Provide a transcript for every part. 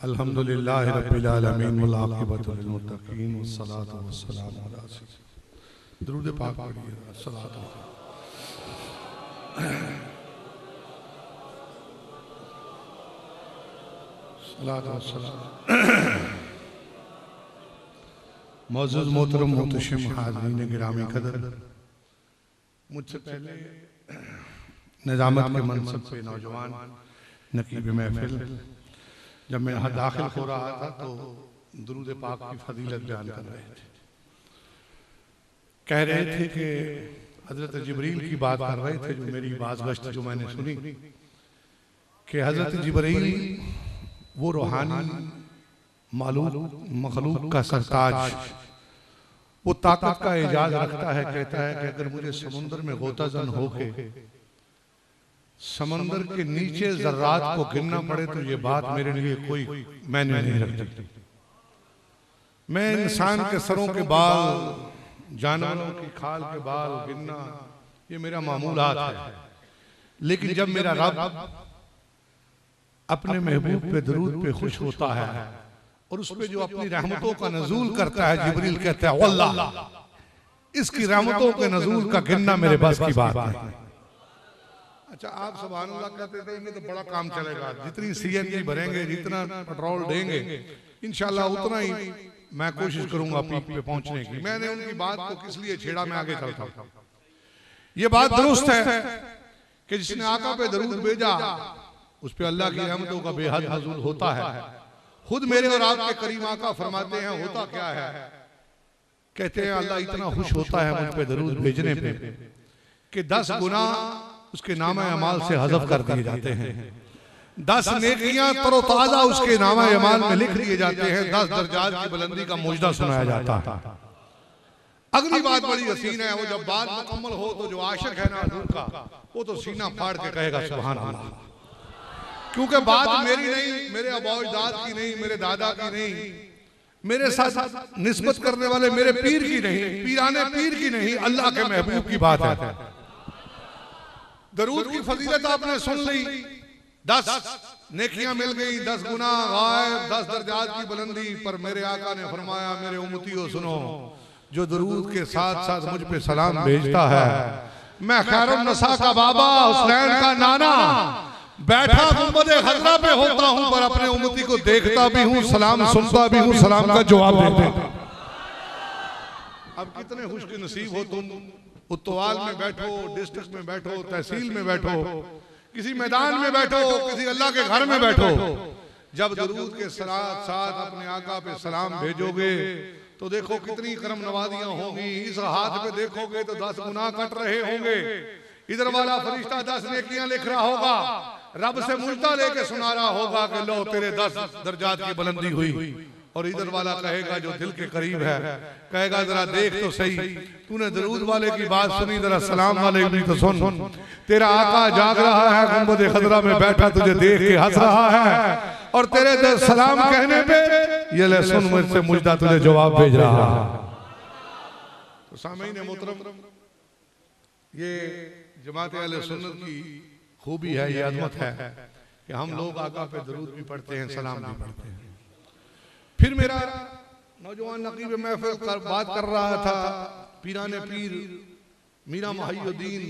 अल्हम्दुलिल्लाहि रब्बिल आलमीन वल आक़िबतु लिल मुत्तक़ीन वस्सलातु वस्सलामु अला सय्यिदिना दुरूद पाक पढ़िए सलातो सलातो वस्सलाम। मौजूद मोहतरम मुहतशिम हाज़रीन गिरामी कदर, मुझसे पहले निज़ामत के मनसब पे नौजवान नकीब महफिल जब मैं यहाँ दाखिल हो रहा था तो दुरूद पाक की फजीलत बयान कर रहे थे। कह रहे थे कि हजरत जिब्रील की बात कर रहे थे, जो मेरी बाज़गश्त जो मैंने सुनी कि हजरत जिब्रील वो रूहानी मखलूक का सरताज, वो ताकत का एजाज रखता है। कहता है कि अगर मुझे समुद्र में गोताजन होके समंदर के नीचे जर्रात को गिनना पड़े तो ये बात मेरे लिए कोई मैंने नहीं रखती। मैं इंसान के सरों के बाल, जानवरों की खाल के बाल गिनना ये मेरा मामूलात है, लेकिन जब मेरा रब अपने महबूब पे दरूद पे खुश होता है और उस पे जो अपनी रहमतों का नजूल करता है, जिब्रील कहता है अल्लाह, इसकी रहमतों के नजूल का गिनना मेरे बस की बात है। अच्छा, आप सुभान अल्लाह कहते थे इनमें तो बड़ा काम चलेगा, जितनी सीएनजी भरेंगे, जितना पेट्रोल देंगे, इंशाल्लाह उतना ही मैं कोशिश करूंगा पीक पे पहुंचने की। मैंने उनकी बात को किस लिए छेड़ा, मैं आगे चलता हूं। ये बात दुरुस्त है कि जिसने आका पे दरूद भेजा उस पे अल्लाह की रहमतों का बेहद नज़ूल होता है। खुद मेरे और आपके करीम आका फरमाते हैं होता क्या है, कहते हैं अल्लाह इतना खुश होता है मुझ पे दरूद भेजने पे कि 10 गुना उसके नामा अमाल से हज़फ कर दिए जाते हैं, 10 नेकियां तरोताजा उसके नामा अमाल में लिख दिए जाते हैं, 10 दर्जात की बुलंदी का मुजदा सुनाया जाता है। अगली बात बड़ी हसीन है, वो जब बात मुकम्मल हो तो जो आशिक है ना हुजूर का, वो तो सीना फाड़ के कहेगा सुभान अल्लाह, क्योंकि बात मेरी नहीं, मेरे अबौजदाद की नहीं, मेरे दादा की नहीं, मेरे साथ निस्बत करने वाले मेरे पीर की नहीं, पीराने पीर की नहीं, अल्लाह के महबूब की बात है। दरूद की फजीलत आपने सुन ली, 10 नेकियां मिल गई, 10 गुना गायब, 10 दर्जात की बुलंदी। पर मेरे आका ने फरमाया मेरे उम्मतियों सुनो, जो दरूद के साथ साथ मुझ पे सलाम भेजता है, मैं खैरुन नसा का बाबा, हुसैन का नाना, बैठा गुंबदे खजरा पे होता हूं पर अपने उम्मती को देखता भी हूं, सलाम सुनता भी हूं, सलाम का जवाब देता हूं। अब कितने खुश के नसीब हो तुम, उत्तवाल में बैठो, डिस्ट्रिक्ट में बैठो, तहसील में बैठो, किसी मैदान में बैठो, किसी अल्लाह के घर में बैठो, जब दरूद के साथ साथ अपने आका पे सलाम भेजोगे तो देखो कितनी करम नवाजियां होंगी। इस हाथ पे देखोगे तो 10 गुनाह कट रहे होंगे, इधर वाला फरिश्ता 10 नेकियां लिख रहा होगा, रब से मुजदा लेके सुना रहा होगा कि लो तेरे 10 दर्जात की बुलंदी हुई। और इधर वाला कहेगा जो दिल के करीब है, कहेगा जरा देख तो सही, तूने दरूद वाले की बात सुनी, जरा सलाम वाले की तो सुन, तेरा आका जाग रहा है गुंबद खदरा में बैठा, तुझे देख के हंस रहा है और तेरे सलाम कहने पे ये ले सुन मुझसे मुजदा तुझे जवाब भेज रहा है। तो सामईन मोहतरम, ये जमात अहले सुन्नत की खूबी है, ये अजमत है कि हम लोग आका पे दरूद भी पढ़ते हैं, सलाम भी पढ़ते हैं। फिर मेरा नौजवान नकीब महफिल बात कर रहा था, पीराने पीर मीरा मुहय्यिद्दीन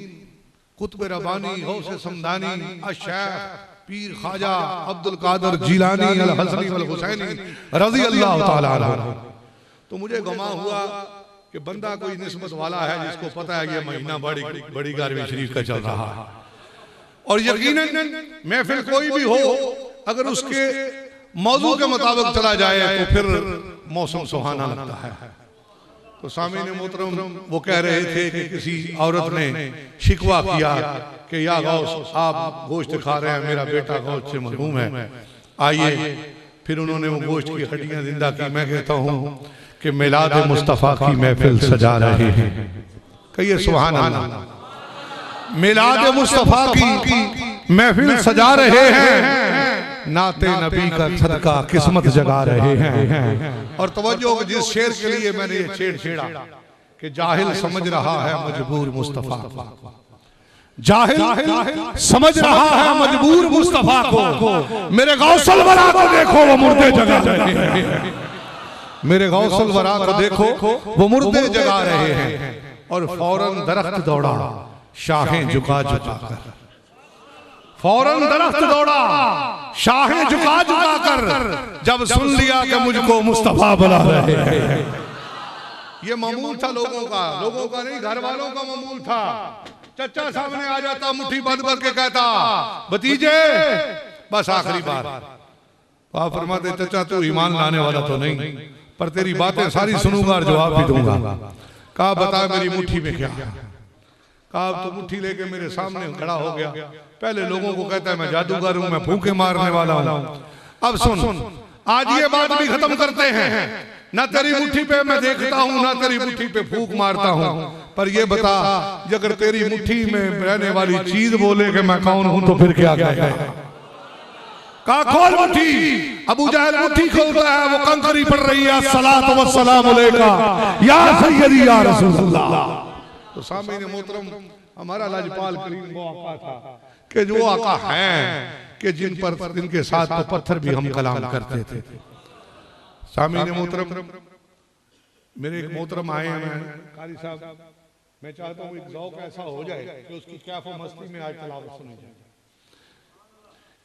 कुतुब रब्बानी गौसे समदानी अश-शेख पीर ख्वाजा अब्दुल कादिर जिलानी अल हसनी वल हुसैनी रज़ी अल्लाह तआला अन्हु। तो मुझे गमा हुआ कि बंदा कोई निस्बत वाला है जिसको पता है ये महीना बड़ी गारवी शरीफ का चल रहा है, और यकीनन महफिल कोई भी हो अगर उसके मौजू के मुताबिक चला जाए तो फिर मौसम सुहाना लगता है। तो सामीन मोहतरम वो कह रहे थे कि किसी औरत ने शिकवा किया कि या गौस आप गोश्त खा रहे हैं, मेरा बेटा गोश्त से महरूम है, आइए। फिर उन्होंने वो गोश्त की हड्डियां जिंदा की। मैं कहता हूँ कि मिलाद मुस्तफ़ा की महफिल सजा रहे हैं, कहिए सुभान अल्लाह, मिलाद मुस्तफ़ा की महफिल सजा रहे हैं, नाते नबी का सदका किस्मत जगा रहे हैं। और तवज्जो, जिस शेर के लिए मैंने ये शेर छेड़ा कि जाहिल समझ रहा है मजबूर मुस्तफा, जाहिल समझ रहा है मजबूर मुस्तफा को, मेरे गौसल वरा को देखो वो मुर्दे जगा रहे हैं, मेरे गौसल वरा को देखो वो मुर्दे जगा रहे हैं। और फौरन दरख्त दौड़ा शाहें झुका झुका कर, फौरन दरख्त दौड़ा शाहें झुका झुका कर, जब सुन लिया कि मुझको मुस्तफा बुला रहे हैं। ये मामूल था लोगों का नहीं, घर वालों का मामूल था। चचा सामने आ जाता, मुट्ठी बंद करके कहता, भतीजे बस आखिरी बार। आप फरमाते, चचा तू ईमान लाने वाला तो नहीं, पर तेरी बातें सारी सुनूंगा और जवाब भी दूंगा। कहा बता मेरी मुट्ठी में क्या? कहा तो मुट्ठी लेके मेरे सामने खड़ा हो गया। पहले लोगों को कहता है मैं जादूगर हूं, मैं फूंके मारने वाला हूं। अब सुन, आज ये बात भी खत्म करते हैं, ना तेरी मुट्ठी पे मैं देखता हूं, ना तेरी मुट्ठी पे फूंक मारता हूं, पर ये बता अगर तेरी मुट्ठी में रहने वाली चीज बोले कि मैं कौन हूं तो फिर क्या कहेगा? कहा खोल मुट्ठी। अबू जहल मुट्ठी खोलता है, वो कंकरी पड़ रही है, अस्सलातु वस्सलामु अलैका या सय्यदी या रसूलल्लाह। तो सामने मोहतरम हमारा लाजपाल करीम वो आका था कि जो आका हैं कि जिनके साथ तो पत्थर भी हम कलाम करते थे। सामने मोहतरम मेरे एक मोहतरम आए हैं, कारी साहब, मैं चाहता हूँ एक ज़ौक़ ऐसा हो जाए कि उसकी कैफ़ व मस्ती में आज तिलावत सुनी जाए।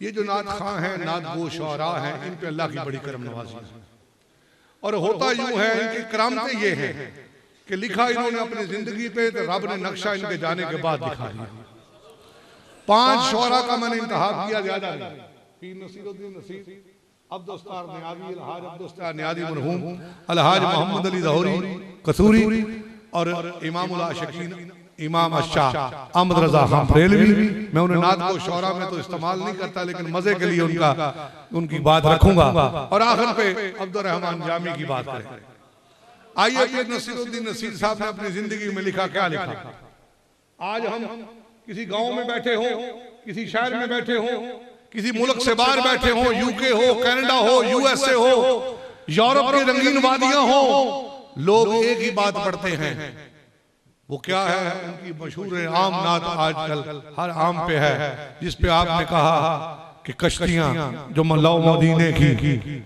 ये जो नात खां हैं, नात गो शुअरा हैं, इन पे अल्लाह की बड़ी करम नवाज़ी है। और होता यूं है, इनकी करामतें ये हैं कि लिखा इन्होंने अपनी जिंदगी पे, तो रब ने नक्शा इनके जाने के बाद दिखा दिया। 5 शुअरा का मैंने इंतखाब किया, ज्यादा नहीं। पीर नसीरुद्दीन नसीर, अब्दुस्तार नियाज़ी, अलहाज अब्दुस्तार नियाज़ी मरहूम, अलहाज मोहम्मद अली लाहौरी कसूरी, और इमामुल आशिकीन इमाम अशाह अहमद रजा खान बरेलवी। मैं उन्हें नात को शौरा में तो इस्तेमाल नहीं करता, लेकिन मजे के लिए उनकी बात रखूंगा। और आखिर पे अब्दुल रहमान जामी की बात करें। आइए पीर नसीरुद्दीन नसीर साहब ने अपनी जिंदगी में लिखा, क्या लिखा? आज हम किसी गांव में बैठे हो, किसी शहर में बैठे हो, किसी मुल्क से बाहर बैठे हो, यूके हो, कनाडा हो, यूएसए हो, यूरोप की रंगीन वादियां हो, लोग एक ही बात पढ़ते हैं। वो क्या है? उनकी मशहूर आम नात आजकल हर आम पे है, जिस पे आपने कहा कि कश्तियां जो लौ मदीने की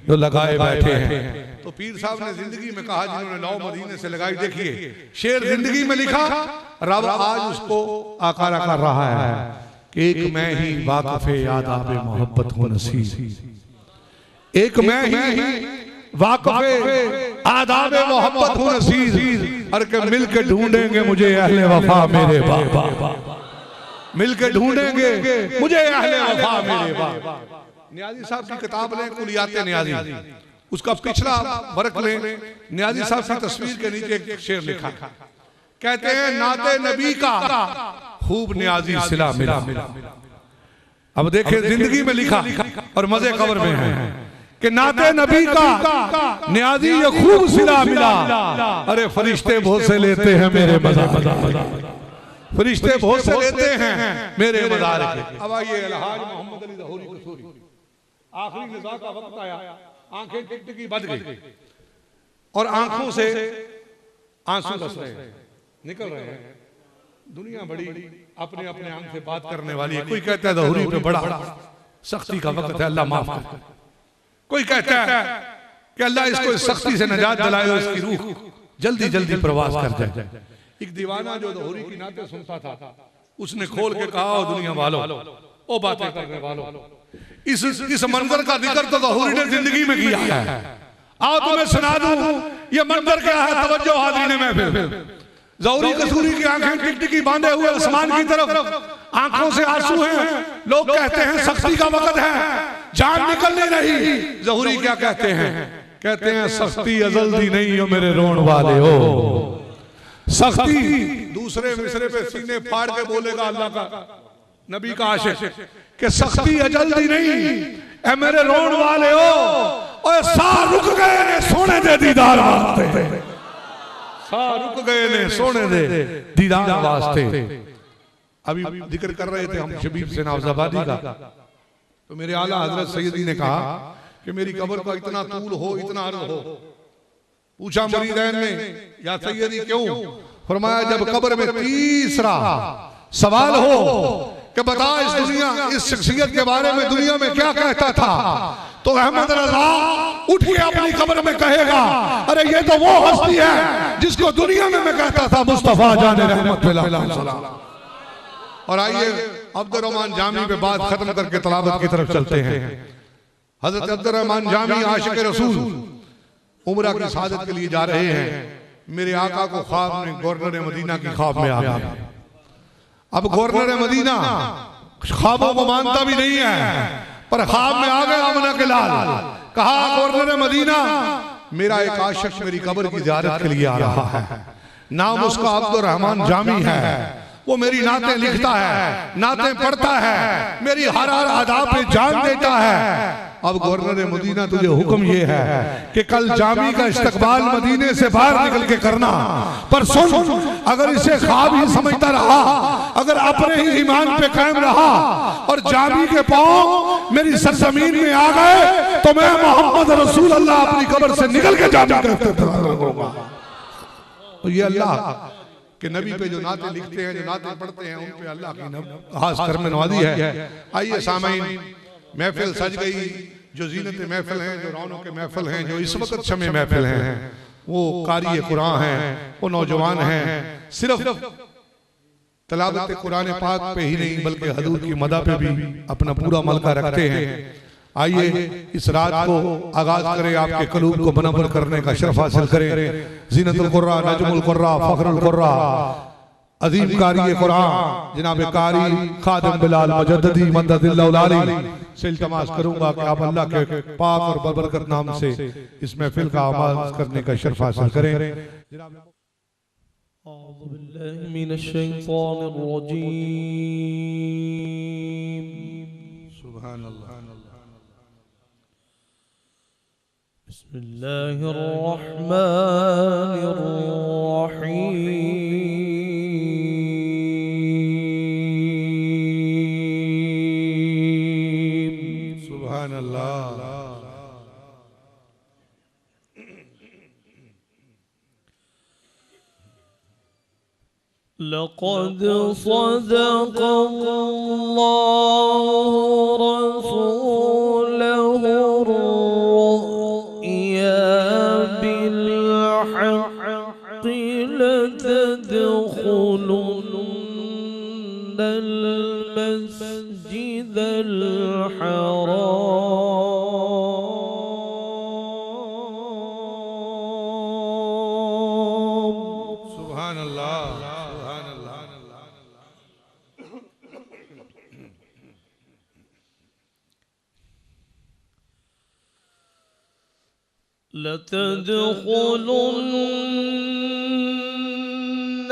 जो लगाए बैठे हैं। तो पीर साहब ने जिंदगी में कहा, जिन्होंने लौ मदीने से लगाई, देखिए शेर जिंदगी में लिखा, रब आज उसको आकारा कर रहा है कि एक मैं ही वाक़िफ़े आदाब मोहब्बत हो नसीब, एक मैं ही वाक़िफ़े आदाब मोहब्बत हो नसीब, हर के मिल के ढूंढेंगे मुझे अहले वफा मेरे बाबा, मिल के ढूंढेंगे मुझे अहले वफा मेरे बाबा। नियाज़ी साहब की किताब लें, कुलियाते नियाज़ी, उसका पिछला वर्क लें, नियाज़ी साहब की तस्वीर के नीचे एक शेर लिखा, कहते हैं नाते नबी का खूब नियाज़ी सिला मिला। अब देखें जिंदगी में लिखा और मजे कब्र में है कि नाते नबी का नियाज़ी ये खूब सिला मिला। अरे फरिश्ते बहुत से लेते हैं मेरे मज़ार, फरिश्ते बहुत से लेते हैं मेरे मज़ार के। अब आइए अलहाज मोहम्मद अली लाहौरी कसूरी, आखिरी निज़ा का वक्त आया, आंखें टिकटिकी बज गई और आंखों से आंसू बस रहे निकल रहे हैं। दुनिया बड़ी अपने अपने आंख से बात करने वाली है। कोई कहता है लाहौरी पे बड़ा सख्ती का वक्त है, अल्लाह माफ करे। कोई कहता है कि अल्लाह इसको इस सख्ती से निजात दिलाए और इसकी रूह जल्दी जल्दी प्रवास कर जाए। एक दीवाना जो लाहौरी की नाते सुनता था, उसने खोल के कहा, ओ दुनिया वालों, ओ बातें करने वालों, इस मंजर का जिक्र तो लाहौरी ने जिंदगी में किया है। आओ तुम्हें सुना दूं ये मंजर क्या है। तवज्जो हाज़रीन महफिल, लाहौरी कसूरी की आंखें टिकटिकी बांधे हुए आसमान की तरफ, आंखों से आंसू हैं। लोग कहते हैं सख्ती का वक्त है, जान निकल नहीं रही। लाहौरी क्या कहते हैं? कहते हैं सख्ती अज़ल दी नहीं हो मेरे रोन वाले हो। सख्ती दूसरे मिसरे पे सीने फाड़ के बोलेगा अल्लाह का नबी का आशिक कि सख्ती अजल दी नहीं ए मेरे रोन वाले हो। और सा रुक गए ने सोने दे दीदार वास्ते, सा रुक गए ने सोने दे दीदार वास्ते। अभी जिक्र कर रहे थे हम शबीब से नवाज़ाबादी का, तो मेरे आला हजरत सैयदी ने कहा कि मेरी कब्र का इतना तूल हो, इतना अर्ज़ हो। पूछा मुरीदैन ने, या सैयदी क्यों? फरमाया जब कब्र में तीसरा सवाल हो कि बता इस दुनिया, इस शख्सियत के बारे में दुनिया में क्या कहता था, तो अहमद रजा उठ के अपनी कब्र में कहेगा, अरे ये तो वो हस्ती है जिसको दुनिया में मैं कहता था मुस्तफा जाने रहमत सलाम। और आइए अब्दुर रहमान जामी पे बात खत्म करके तलावत की तरफ चलते हैं। हजरत अब्दुर रहमान जामी आशिक रसूल उमरा की शहादत के लिए जा रहे हैं। मेरे आका को ख्वाब में गवर्नर मदीना की ख्वाब में आ गया। अब गवर्नर मदीना ख्वाबों को मानता भी नहीं है, पर ख्वाब में आ गया आमना के लाल। कहा गवर्नर मदीना मेरा एक आशिक मेरी कब्र की ज़ियारत के लिए आ रहा है, नाम उसका अब्दुर रहमान जामी है, वो मेरी नातें लिखता है, नातें पढ़ता है, मेरी हर हर अदा पे जान देता है। अब गवर्नर मदीना तुझे हुक्म ये है कि कल जामी का इस्तकबाल मदीने से बाहर निकल के करना, पर सुन अगर इसे ख्वाब ही समझता रहा, अगर अपने ही ईमान पे कायम रहा और जामी के पांव मेरी सरजमीन में आ गए तो मैं मोहम्मद रसूल अल्लाह अपनी कब्र से निकल के जामी का इफ्तितार करूंगा। तो ये अल्लाह कि नबी पे जो नाते लिखते हैं, जो नाते पढ़ते हैं, उन पे अल्लाह की खास करम नवाजी है। आइए सामाईन, महफिल सज गई, जो जीनत महफिल हैं, जो रौनक के महफिल हैं, जो इस वक्त शमे महफिल हैं, वो कारी कुरान हैं, वो नौजवान हैं, सिर्फ तलावत कुरान पाक पे ही नहीं बल्कि हजूर की मदा पे भी अपना पूरा मलका रखते हैं। आइए इस रात को आगाज करें, आपके कलूब को मुनव्वर करने का शरफ हासिल करें। ज़ीनतुल कुर्रा, नजमुल कुर्रा, फखरुल कुर्रा, अजीम कारी कुरान जनाब कारी खादिम बिलाल मुजद्दिदी मददिल्लाहु आली से इल्तमास करूंगा कि आप अल्लाह के पाक और बरकत नाम से इस महफिल का आगाज करने का शरफ हासिल करें। अऊज़ु बिल्लाहि मिनश शैतानिर रजीम। सुभान अल्लाह। बिस्मिल्लाहिर रहमानिर रहीम। सुभान अल्लाह। लक़द सदक़ल्लाहु रसूलहुर रुया बिल-हक़्क़ि लतदख़ुलुन्नल मस्जिदल हराम। सुभान अल्लाह। लतदख़ुलुन्न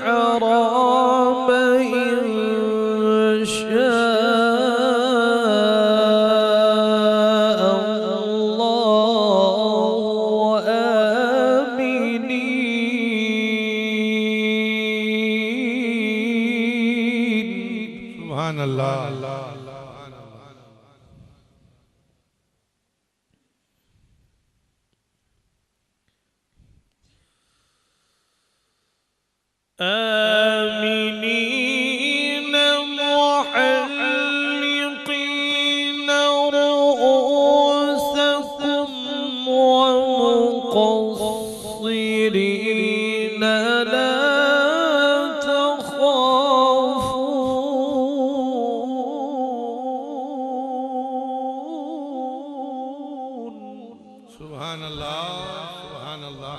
हराम इंशाअ अल्लाह आमीनीन। सुभान अल्लाह। आमिनीन मुहल्लिकीन रुऊसकुम व मुक़स्सिरीन ला तख़ाफून। सुभान अल्लाह। सुभान अल्लाह।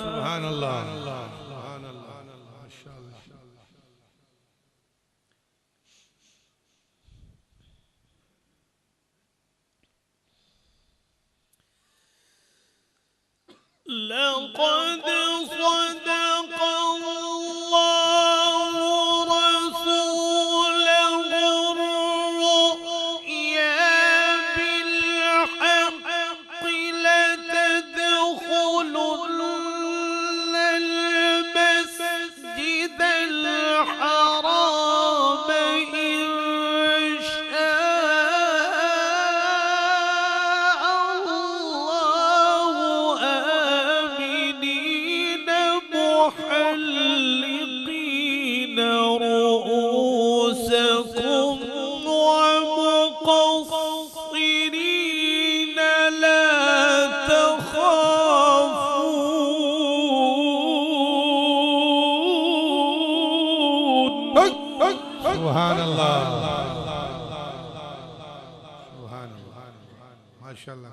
सुभान अल्लाह। सुभान अल्लाह। माशाअल्लाह। लक़द सदक़ अल्लाह माशाल्लाह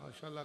माशाल्लाह.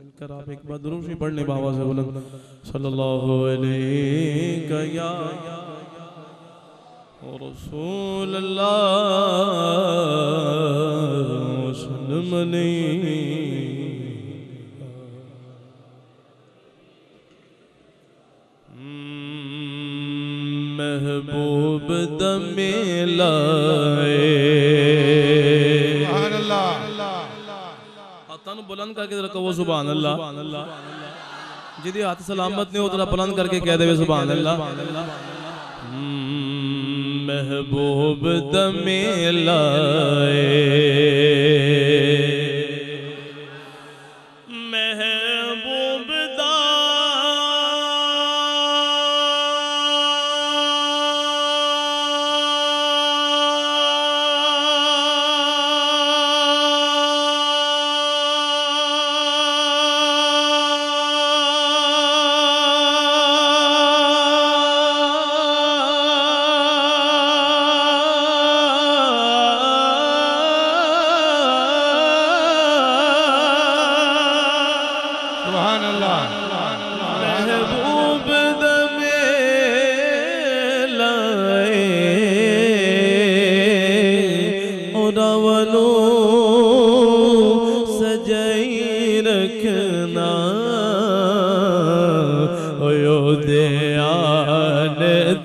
मिलकर आप एक बार दुरूद शरीफ पढ़ने बाबा से बुलंद सल्लल्लाहु अलैहि या रसूल अल्लाह वसल्लम महबूब दमे लाए सुभान अल्लाह हाथों बुलंद करके जरा कहो सुभान अल्लाह जिदी हाथ सलामत नहीं हो तो बुलंद करके कह दे सुभान अल्लाह महबूब दमे लाए महबूब दा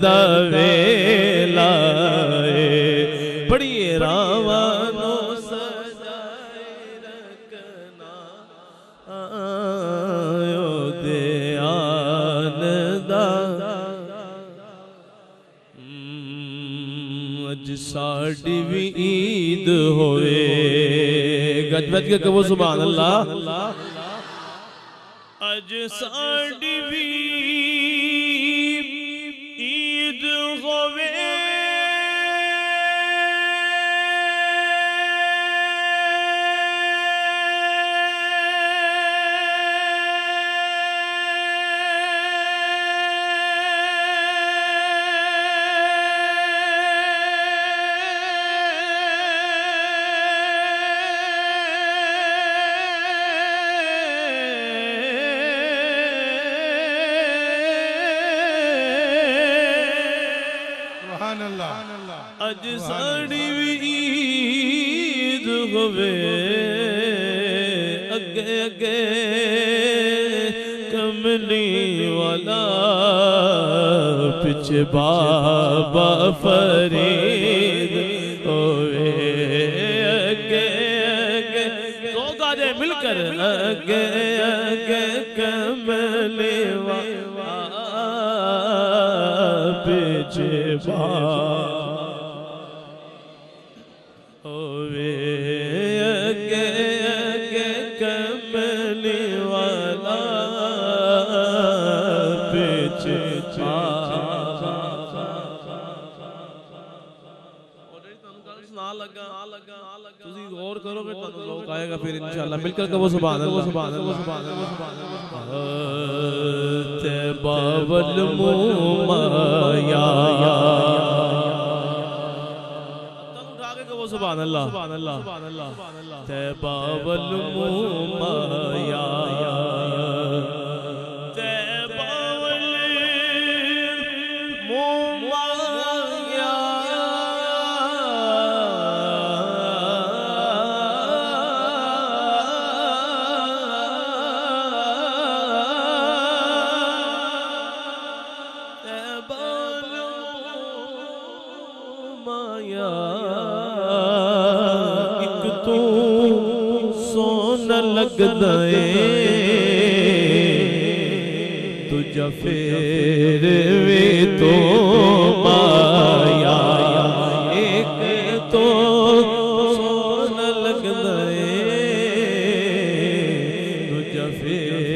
दवेला बड़ी रावानो सजाए रखना आयो दयान दा अज साड़ी भी ईद होवे गजबज के कहो सुभान अल्लाह अज साड़ी भी ईद होवे अज साड़ी ईद होवे अगे अगे कमली वाला पिछे बाबा फरीद होवे अगे अगे दो गाजे मिलकर अगे अगे कमली वाला पिछे बाबा गौर करोगे तो लोग आएगा फिर इंशाल्लाह मिलकर कहो सुभान अल्लाह सुभान अल्लाह सुभान अल्लाह सुभान अल्लाह तबावल मुमाया तन उठा के कहो सुभान अल्लाह सुभान अल्लाह सुभान अल्लाह तबावल मुमाया लगदा तुझा फेर वे तो माया एक तो सोना लगदा तुझा फेर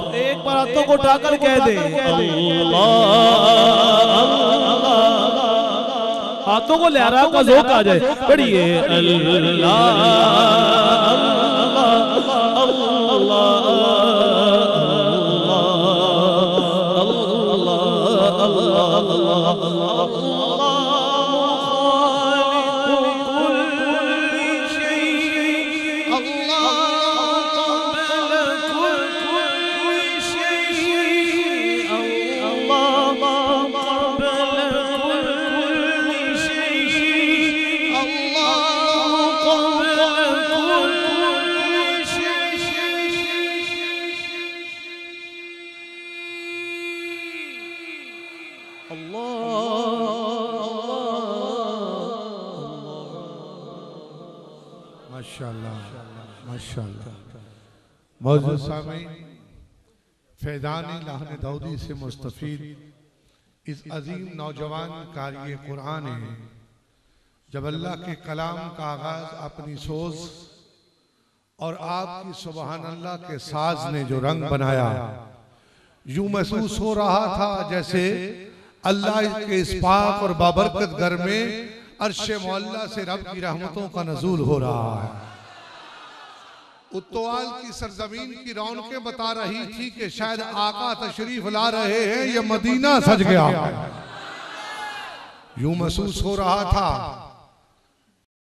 तो एक बार हाथों को उठाकर कह दे अल्लाह, हाथों को लहरा का ज़ोक आ जाए, पढ़िए अल्लाह मौजूद सामीन, फैज़ान लाहन दाऊदी से मुस्तफ़ीद इस अजीम नौजवान कारी कुरान है। जब अल्लाह के कलाम का आगाज अपनी सोच और आपकी सुबहान अल्लाह के साज ने जो रंग बनाया, यूं महसूस हो रहा था जैसे अल्लाह के इस पाक और बाबरकत घर में अर्शे मौला से रब की रहमतों का नज़ूल हो रहा है। उत्तवाल की सरजमीन की रौनकें बता रही थी कि शायद आका तशरीफ ला रहे हैं, ये मदीना सज गया। यूं महसूस हो रहा था